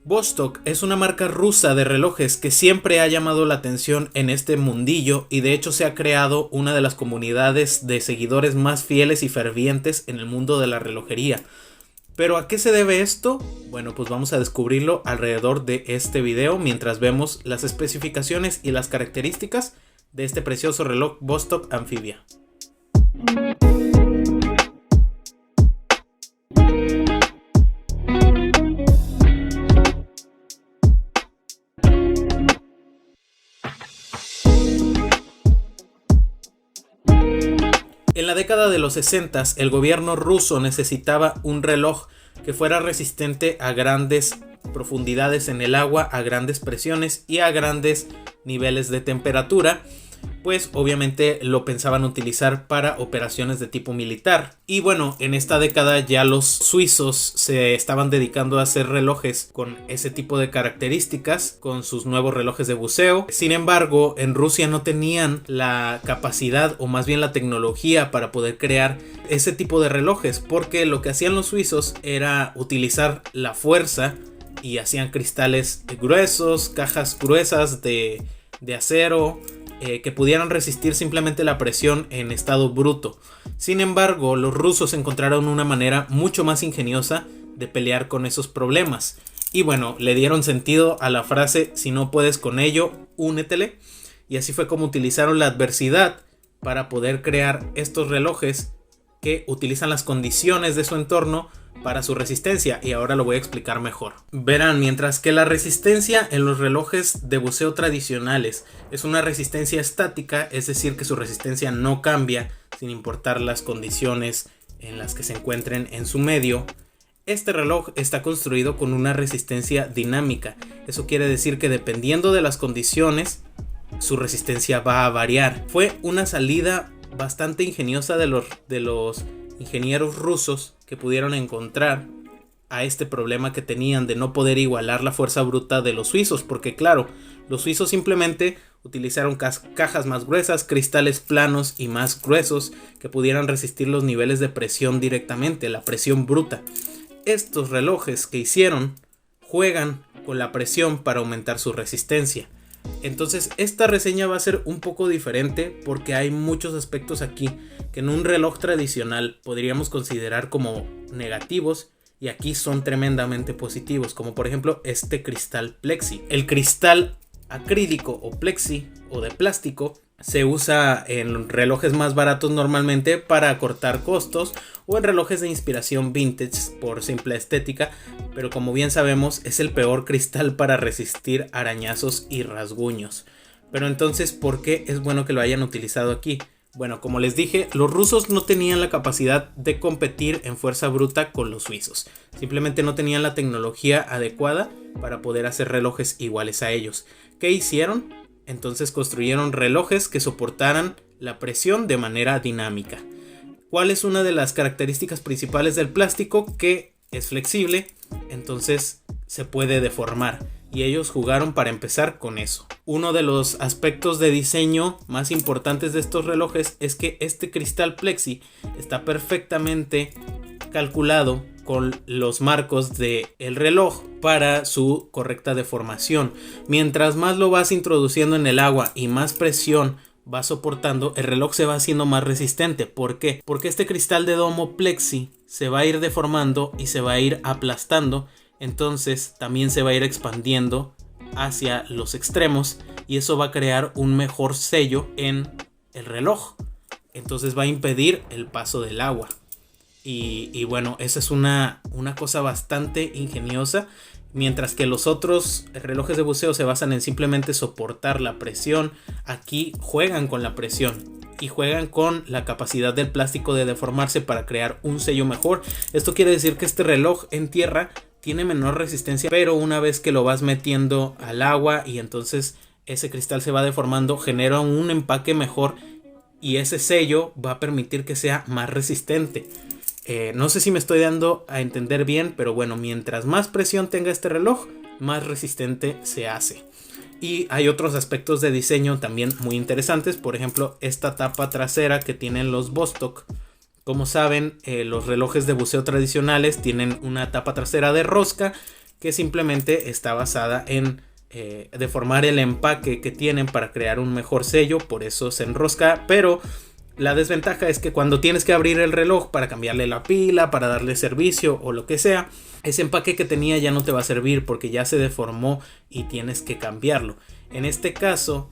Vostok es una marca rusa de relojes que siempre ha llamado la atención en este mundillo y de hecho se ha creado una de las comunidades de seguidores más fieles y fervientes en el mundo de la relojería. ¿Pero a qué se debe esto? Bueno, pues vamos a descubrirlo alrededor de este video mientras vemos las especificaciones y las características de este precioso reloj Vostok Amphibia. En la década de los 60, el gobierno ruso necesitaba un reloj que fuera resistente a grandes profundidades en el agua, a grandes presiones y a grandes niveles de temperatura, pues obviamente lo pensaban utilizar para operaciones de tipo militar. Y bueno, en esta década ya los suizos se estaban dedicando a hacer relojes con ese tipo de características, con sus nuevos relojes de buceo. Sin embargo, en Rusia no tenían la capacidad o más bien la tecnología para poder crear ese tipo de relojes, porque lo que hacían los suizos era utilizar la fuerza y hacían cristales gruesos, cajas gruesas de acero, que pudieran resistir simplemente la presión en estado bruto. Sin embargo, los rusos encontraron una manera mucho más ingeniosa de pelear con esos problemas. Y bueno, le dieron sentido a la frase: si no puedes con ello, únetele. Y así fue como utilizaron la adversidad para poder crear estos relojes que utilizan las condiciones de su entorno para su resistencia, y ahora lo voy a explicar mejor. Verán, mientras que la resistencia en los relojes de buceo tradicionales es una resistencia estática, es decir, que su resistencia no cambia sin importar las condiciones en las que se encuentren en su medio, este reloj está construido con una resistencia dinámica. Eso quiere decir que dependiendo de las condiciones, su resistencia va a variar. Fue una salida bastante ingeniosa de los ingenieros rusos que pudieron encontrar a este problema que tenían de no poder igualar la fuerza bruta de los suizos, porque claro, los suizos simplemente utilizaron cajas más gruesas, cristales planos y más gruesos que pudieran resistir los niveles de presión directamente, la presión bruta. Estos relojes que hicieron juegan con la presión para aumentar su resistencia. Entonces esta reseña va a ser un poco diferente porque hay muchos aspectos aquí que en un reloj tradicional podríamos considerar como negativos y aquí son tremendamente positivos, como por ejemplo este cristal plexi. El cristal acrílico o plexi o de plástico se usa en relojes más baratos normalmente para acortar costos o en relojes de inspiración vintage por simple estética, pero como bien sabemos es el peor cristal para resistir arañazos y rasguños. Pero entonces, ¿por qué es bueno que lo hayan utilizado aquí? Bueno, como les dije, los rusos no tenían la capacidad de competir en fuerza bruta con los suizos. Simplemente no tenían la tecnología adecuada para poder hacer relojes iguales a ellos. ¿Qué hicieron? Entonces construyeron relojes que soportaran la presión de manera dinámica. ¿Cuál es una de las características principales del plástico? Que es flexible, entonces se puede deformar. Y ellos jugaron para empezar con eso. Uno de los aspectos de diseño más importantes de estos relojes es que este cristal plexi está perfectamente calculado con los marcos del reloj para su correcta deformación. Mientras más lo vas introduciendo en el agua y más presión va soportando, el reloj se va haciendo más resistente. ¿Por qué? Porque este cristal de domo plexi se va a ir deformando y se va a ir aplastando, entonces también se va a ir expandiendo hacia los extremos y eso va a crear un mejor sello en el reloj. Entonces va a impedir el paso del agua. Y bueno, esa es una cosa bastante ingeniosa. Mientras que los otros relojes de buceo se basan en simplemente soportar la presión, aquí juegan con la presión y juegan con la capacidad del plástico de deformarse para crear un sello mejor. Esto quiere decir que este reloj en tierra tiene menor resistencia, pero una vez que lo vas metiendo al agua y entonces ese cristal se va deformando, genera un empaque mejor y ese sello va a permitir que sea más resistente. No sé si me estoy dando a entender bien, pero bueno, mientras más presión tenga este reloj, más resistente se hace. Y hay otros aspectos de diseño también muy interesantes, por ejemplo esta tapa trasera que tienen los Vostok. Como saben, los relojes de buceo tradicionales tienen una tapa trasera de rosca que simplemente está basada en deformar el empaque que tienen para crear un mejor sello, por eso se enrosca. Pero la desventaja es que cuando tienes que abrir el reloj para cambiarle la pila, para darle servicio o lo que sea, ese empaque que tenía ya no te va a servir porque ya se deformó y tienes que cambiarlo. En este caso,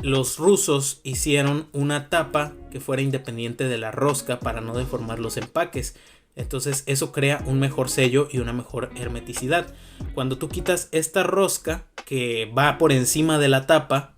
los rusos hicieron una tapa que fuera independiente de la rosca para no deformar los empaques. Entonces eso crea un mejor sello y una mejor hermeticidad. Cuando tú quitas esta rosca que va por encima de la tapa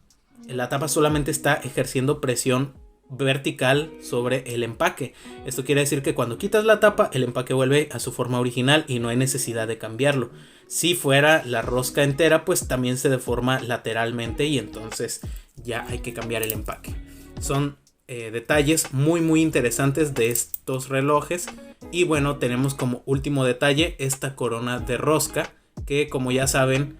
solamente está ejerciendo presión vertical sobre el empaque. Esto quiere decir que cuando quitas la tapa, el empaque vuelve a su forma original y no hay necesidad de cambiarlo. Si fuera la rosca entera, pues también se deforma lateralmente y entonces ya hay que cambiar el empaque. Son detalles muy interesantes de estos relojes. Y bueno, tenemos como último detalle esta corona de rosca, que como ya saben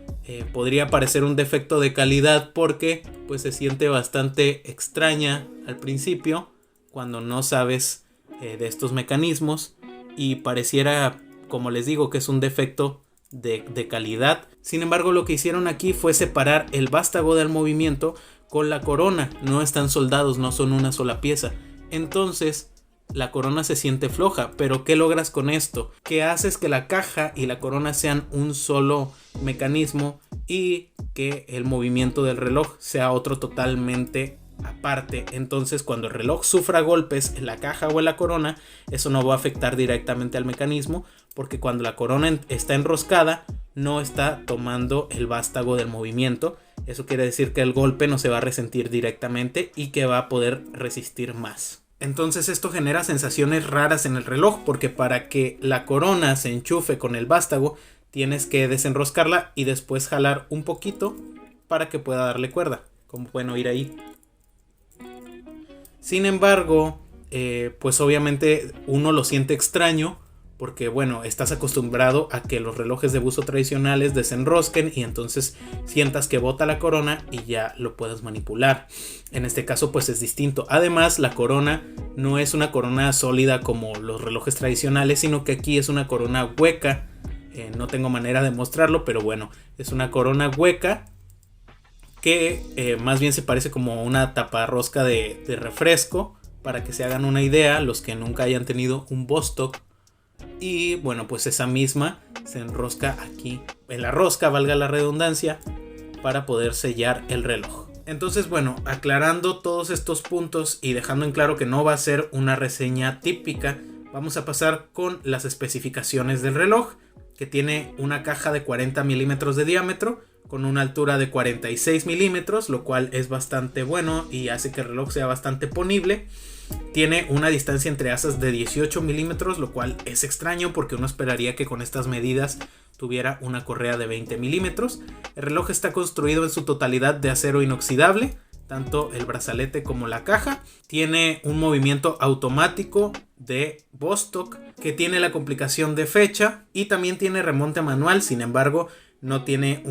podría parecer un defecto de calidad porque pues se siente bastante extraña al principio cuando no sabes de estos mecanismos, y pareciera, como les digo, que es un defecto de calidad. Sin embargo, lo que hicieron aquí fue separar el vástago del movimiento con la corona. No están soldados, no son una sola pieza. Entonces la corona se siente floja. Pero ¿qué logras con esto? Que haces que la caja y la corona sean un solo mecanismo y que el movimiento del reloj sea otro totalmente aparte. Entonces cuando el reloj sufra golpes en la caja o en la corona, eso no va a afectar directamente al mecanismo, porque cuando la corona está enroscada no está tomando el vástago del movimiento. Eso quiere decir que el golpe no se va a resentir directamente y que va a poder resistir más. Entonces esto genera sensaciones raras en el reloj, porque para que la corona se enchufe con el vástago tienes que desenroscarla y después jalar un poquito para que pueda darle cuerda, como pueden oír ahí. Sin embargo, pues obviamente uno lo siente extraño porque bueno, estás acostumbrado a que los relojes de buzo tradicionales desenrosquen y entonces sientas que bota la corona y ya lo puedes manipular. En este caso pues es distinto. Además, la corona no es una corona sólida como los relojes tradicionales, sino que aquí es una corona hueca. No tengo manera de mostrarlo, pero bueno, es una corona hueca que más bien se parece como una taparrosca de refresco, para que se hagan una idea los que nunca hayan tenido un Vostok. Y bueno, pues esa misma se enrosca aquí en la rosca, valga la redundancia, para poder sellar el reloj. Entonces bueno, aclarando todos estos puntos y dejando en claro que no va a ser una reseña típica, vamos a pasar con las especificaciones del reloj, que tiene una caja de 40 milímetros de diámetro con una altura de 46 milímetros, lo cual es bastante bueno y hace que el reloj sea bastante ponible. Tiene una distancia entre asas de 18 milímetros, lo cual es extraño porque uno esperaría que con estas medidas tuviera una correa de 20 milímetros. El reloj está construido en su totalidad de acero inoxidable, tanto el brazalete como la caja. Tiene un movimiento automático de Vostok que tiene la complicación de fecha y también tiene remonte manual. Sin embargo, no tiene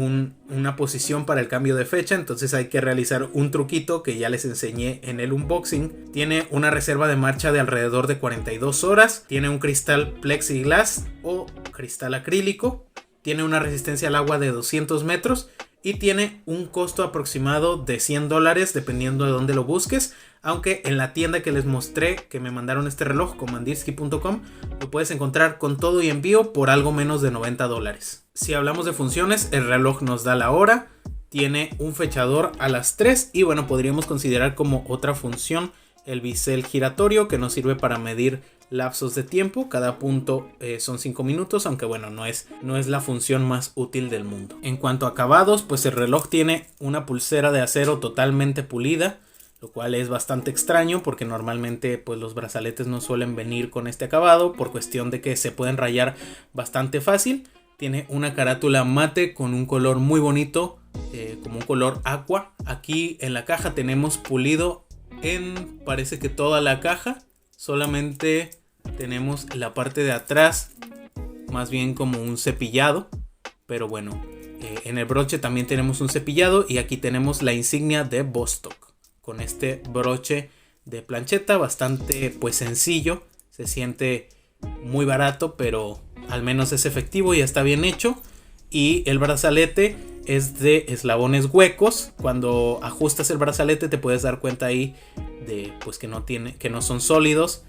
una posición para el cambio de fecha, entonces hay que realizar un truquito que ya les enseñé en el unboxing. Tiene una reserva de marcha de alrededor de 42 horas, tiene un cristal plexiglass o cristal acrílico, tiene una resistencia al agua de 200 metros y tiene un costo aproximado de $100 dependiendo de dónde lo busques, aunque en la tienda que les mostré, que me mandaron este reloj, Komandirsky.com, lo puedes encontrar con todo y envío por algo menos de $90. Si hablamos de funciones, el reloj nos da la hora, tiene un fechador a las 3 y bueno, podríamos considerar como otra función el bisel giratorio, que nos sirve para medir lapsos de tiempo. Cada punto son 5 minutos, aunque bueno, no es la función más útil del mundo. En cuanto a acabados, pues el reloj tiene una pulsera de acero totalmente pulida, lo cual es bastante extraño porque normalmente pues los brazaletes no suelen venir con este acabado por cuestión de que se pueden rayar bastante fácil. Tiene una carátula mate con un color muy bonito, como un color aqua. Aquí en la caja tenemos pulido parece que toda la caja, solamente tenemos la parte de atrás, más bien como un cepillado, pero bueno, en el broche también tenemos un cepillado y aquí tenemos la insignia de Vostok con este broche de plancheta bastante pues sencillo, se siente muy barato pero al menos es efectivo y está bien hecho. Y el brazalete es de eslabones huecos. Cuando ajustas el brazalete te puedes dar cuenta ahí de pues que no son sólidos.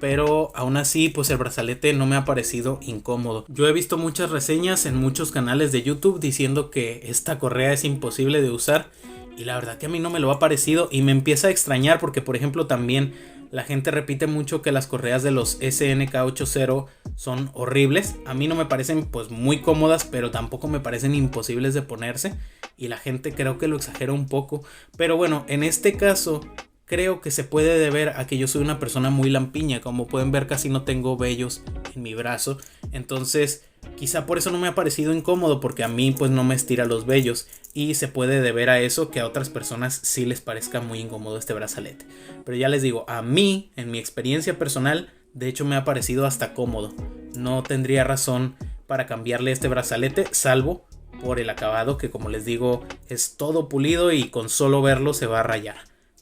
Pero aún así pues el brazalete no me ha parecido incómodo. Yo he visto muchas reseñas en muchos canales de YouTube diciendo que esta correa es imposible de usar. Y la verdad que a mí no me lo ha parecido. Y me empieza a extrañar porque, por ejemplo, también la gente repite mucho que las correas de los SNK80 son horribles. A mí no me parecen pues muy cómodas, pero tampoco me parecen imposibles de ponerse. Y la gente creo que lo exagera un poco. Pero bueno, en este caso creo que se puede deber a que yo soy una persona muy lampiña. Como pueden ver, casi no tengo vellos en mi brazo. Entonces quizá por eso no me ha parecido incómodo, porque a mí pues no me estira los vellos. Y se puede deber a eso que a otras personas sí les parezca muy incómodo este brazalete. Pero ya les digo, a mí, en mi experiencia personal, de hecho me ha parecido hasta cómodo. No tendría razón para cambiarle este brazalete, salvo por el acabado, que como les digo es todo pulido y con solo verlo se va a rayar.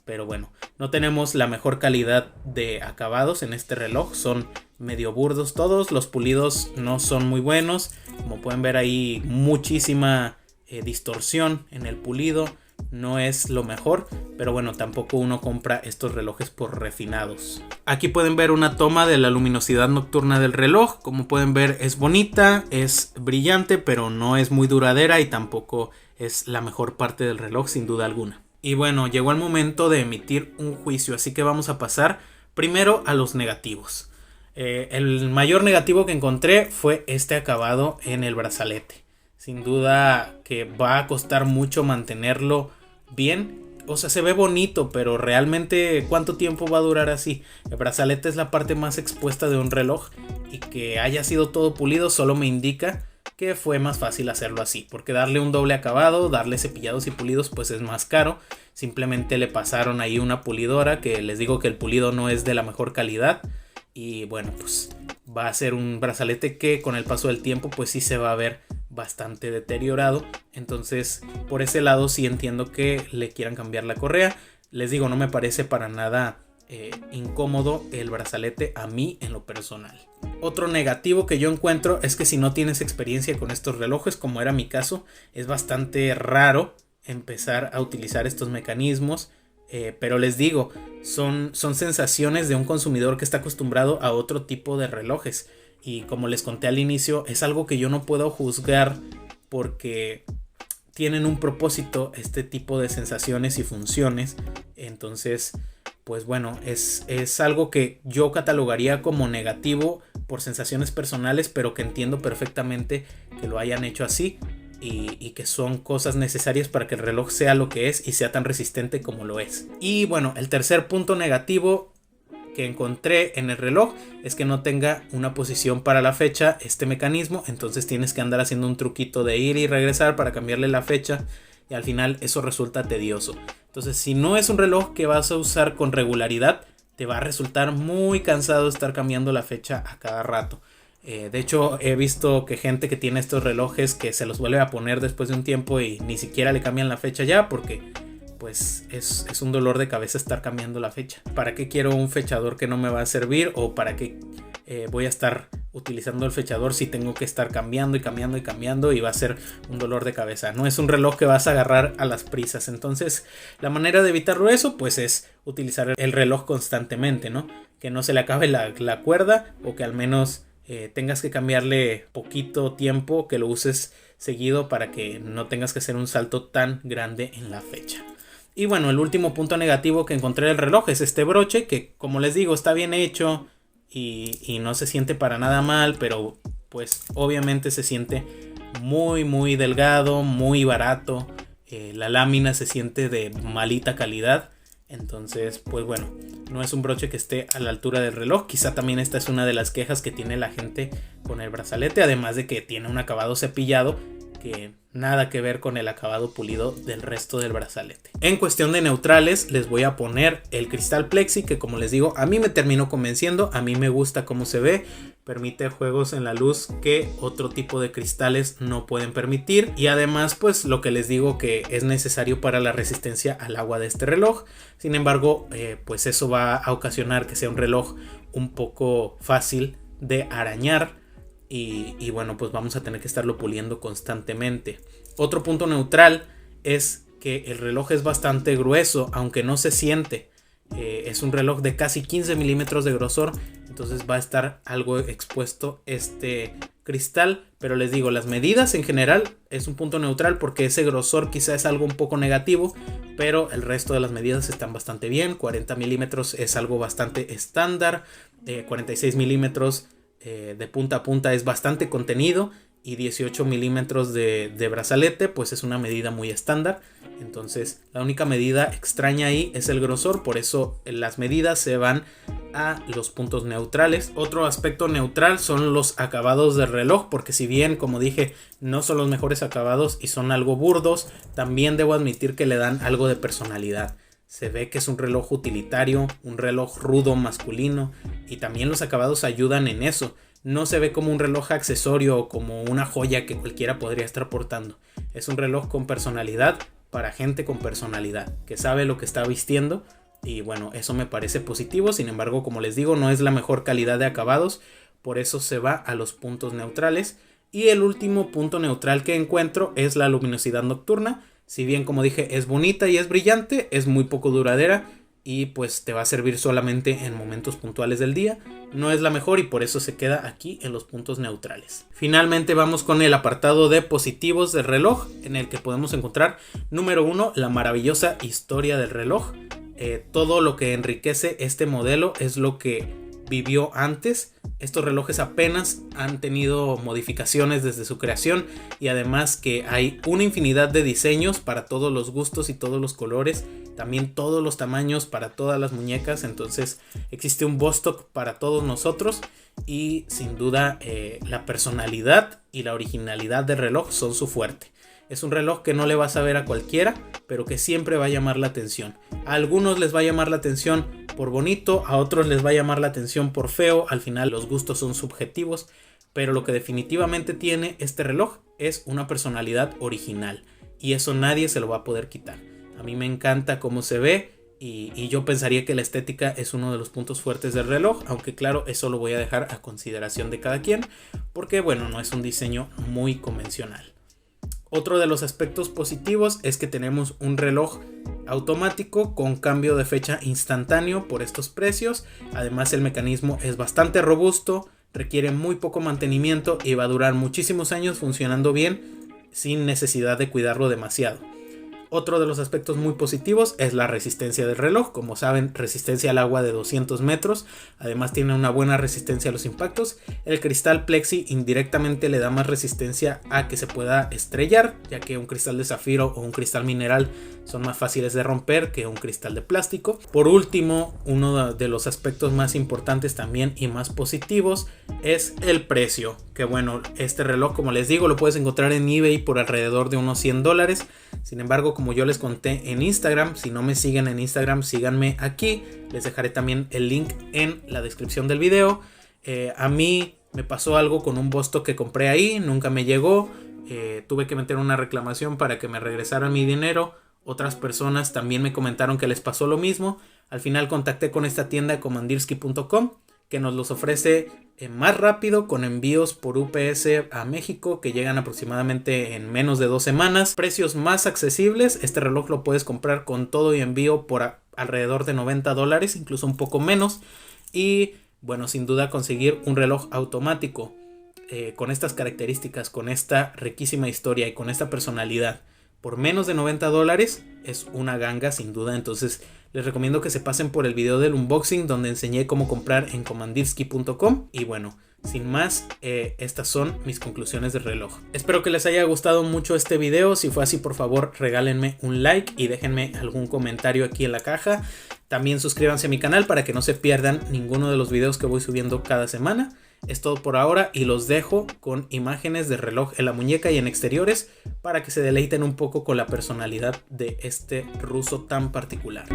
Pero bueno, no tenemos la mejor calidad de acabados en este reloj. Son medio burdos todos. Los pulidos no son muy buenos. Como pueden ver, ahí muchísima distorsión en el pulido. No es lo mejor, pero bueno, tampoco uno compra estos relojes por refinados. Aquí pueden ver una toma de la luminosidad nocturna del reloj. Como pueden ver, es bonita, es brillante, pero no es muy duradera y tampoco es la mejor parte del reloj, sin duda alguna. Y bueno, llegó el momento de emitir un juicio, así que vamos a pasar primero a los negativos. El mayor negativo que encontré fue este acabado en el brazalete. Sin duda que va a costar mucho mantenerlo bien. O sea, se ve bonito, pero realmente ¿cuánto tiempo va a durar así? El brazalete es la parte más expuesta de un reloj, y que haya sido todo pulido solo me indica que fue más fácil hacerlo así, porque darle un doble acabado, darle cepillados y pulidos pues es más caro. Simplemente le pasaron ahí una pulidora, que les digo que el pulido no es de la mejor calidad. Y bueno, pues va a ser un brazalete que con el paso del tiempo pues sí se va a ver bastante deteriorado. Entonces por ese lado sí entiendo que le quieran cambiar la correa. Les digo, no me parece para nada incómodo el brazalete a mí en lo personal. Otro negativo que yo encuentro es que si no tienes experiencia con estos relojes, como era mi caso, es bastante raro empezar a utilizar estos mecanismos. Pero les digo, son sensaciones de un consumidor que está acostumbrado a otro tipo de relojes. Y como les conté al inicio, es algo que yo no puedo juzgar, porque tienen un propósito este tipo de sensaciones y funciones. Entonces, pues bueno, es algo que yo catalogaría como negativo por sensaciones personales, pero que entiendo perfectamente que lo hayan hecho así. Y que son cosas necesarias para que el reloj sea lo que es y sea tan resistente como lo es. Y bueno, el tercer punto negativo que encontré en el reloj es que no tenga una posición para la fecha este mecanismo. Entonces tienes que andar haciendo un truquito de ir y regresar para cambiarle la fecha, y al final eso resulta tedioso. Entonces, si no es un reloj que vas a usar con regularidad, te va a resultar muy cansado estar cambiando la fecha a cada rato. De hecho, he visto que gente que tiene estos relojes que se los vuelve a poner después de un tiempo y ni siquiera le cambian la fecha ya, porque pues es un dolor de cabeza estar cambiando la fecha. ¿Para qué quiero un fechador que no me va a servir? ¿O para qué voy a estar utilizando el fechador si tengo que estar cambiando y cambiando y cambiando, y va a ser un dolor de cabeza? No es un reloj que vas a agarrar a las prisas. Entonces la manera de evitarlo eso pues es utilizar el reloj constantemente, ¿no? Que no se le acabe la cuerda, o que al menos tengas que cambiarle poquito tiempo, que lo uses seguido para que no tengas que hacer un salto tan grande en la fecha. Y bueno, el último punto negativo que encontré del reloj es este broche, que como les digo está bien hecho y no se siente para nada mal, pero pues obviamente se siente muy muy delgado, muy barato. La lámina se siente de malita calidad. Entonces pues bueno, no es un broche que esté a la altura del reloj. Quizá también esta es una de las quejas que tiene la gente con el brazalete, además de que tiene un acabado cepillado que nada que ver con el acabado pulido del resto del brazalete. En cuestión de neutrales les voy a poner el cristal plexi, que como les digo a mí me terminó convenciendo. A mí me gusta cómo se ve, permite juegos en la luz que otro tipo de cristales no pueden permitir, y además pues lo que les digo que es necesario para la resistencia al agua de este reloj. Sin embargo pues eso va a ocasionar que sea un reloj un poco fácil de arañar. y bueno, pues vamos a tener que estarlo puliendo constantemente. Otro punto neutral es que el reloj es bastante grueso, aunque no se siente. Es un reloj de casi 15 milímetros de grosor, entonces va a estar algo expuesto este cristal, pero les digo, las medidas en general es un punto neutral porque ese grosor quizá es algo un poco negativo, pero el resto de las medidas están bastante bien. 40 milímetros es algo bastante estándar, 46 milímetros de punta a punta es bastante contenido, y 18 milímetros de brazalete pues es una medida muy estándar. Entonces la única medida extraña ahí es el grosor, por eso las medidas se van a los puntos neutrales. Otro aspecto neutral son los acabados del reloj, porque si bien, como dije, no son los mejores acabados y son algo burdos, también debo admitir que le dan algo de personalidad. Se ve que es un reloj utilitario, un reloj rudo masculino, y también los acabados ayudan en eso. No se ve como un reloj accesorio o como una joya que cualquiera podría estar portando. Es un reloj con personalidad, para gente con personalidad, que sabe lo que está vistiendo, y bueno, eso me parece positivo. Sin embargo, como les digo, no es la mejor calidad de acabados, por eso se va a los puntos neutrales. Y el último punto neutral que encuentro es la luminosidad nocturna. Si bien, como dije, es bonita y es brillante, es muy poco duradera y pues te va a servir solamente en momentos puntuales del día. No es la mejor y por eso se queda aquí en los puntos neutrales. Finalmente vamos con el apartado de positivos del reloj, en el que podemos encontrar, número 1, la maravillosa historia del reloj. Todo lo que enriquece este modelo es lo que vivió antes. Estos relojes apenas han tenido modificaciones desde su creación, y además que hay una infinidad de diseños para todos los gustos y todos los colores, también todos los tamaños para todas las muñecas. Entonces existe un Vostok para todos nosotros, y sin duda la personalidad y la originalidad del reloj son su fuerte. Es un reloj que no le vas a ver a cualquiera, pero que siempre va a llamar la atención. A algunos les va a llamar la atención por bonito, a otros les va a llamar la atención por feo. Al final los gustos son subjetivos, pero lo que definitivamente tiene este reloj es una personalidad original, y eso nadie se lo va a poder quitar. A mí me encanta cómo se ve, y yo pensaría que la estética es uno de los puntos fuertes del reloj, aunque claro, eso lo voy a dejar a consideración de cada quien, porque bueno, no es un diseño muy convencional. Otro de los aspectos positivos es que tenemos un reloj automático con cambio de fecha instantáneo por estos precios. Además, el mecanismo es bastante robusto, requiere muy poco mantenimiento y va a durar muchísimos años funcionando bien sin necesidad de cuidarlo demasiado. Otro de los aspectos muy positivos es la resistencia del reloj. Como saben, resistencia al agua de 200 metros. Además tiene una buena resistencia a los impactos. El cristal plexi indirectamente le da más resistencia a que se pueda estrellar, ya que un cristal de zafiro o un cristal mineral son más fáciles de romper que un cristal de plástico. Por último, uno de los aspectos más importantes también y más positivos es el precio. Que bueno, este reloj, como les digo, lo puedes encontrar en eBay por alrededor de unos $100. Sin embargo, como yo les conté en Instagram, si no me siguen en Instagram, síganme aquí. Les dejaré también el link en la descripción del video. A mí me pasó algo con un Vostok que compré ahí, nunca me llegó. Tuve que meter una reclamación para que me regresaran mi dinero. Otras personas también me comentaron que les pasó lo mismo. Al final contacté con esta tienda Commandirsky.com, que nos los ofrece más rápido, con envíos por UPS a México que llegan aproximadamente en menos de 2 semanas. Precios más accesibles. Este reloj lo puedes comprar con todo y envío por alrededor de $90, incluso un poco menos. Y bueno, sin duda conseguir un reloj automático con estas características, con esta riquísima historia y con esta personalidad por menos de $90 es una ganga sin duda. Entonces les recomiendo que se pasen por el video del unboxing donde enseñé cómo comprar en Commandirsky.com. Y bueno, sin más, estas son mis conclusiones del reloj. Espero que les haya gustado mucho este video. Si fue así, por favor regálenme un like y déjenme algún comentario aquí en la caja. También suscríbanse a mi canal para que no se pierdan ninguno de los videos que voy subiendo cada semana. Es todo por ahora y los dejo con imágenes de reloj en la muñeca y en exteriores para que se deleiten un poco con la personalidad de este ruso tan particular.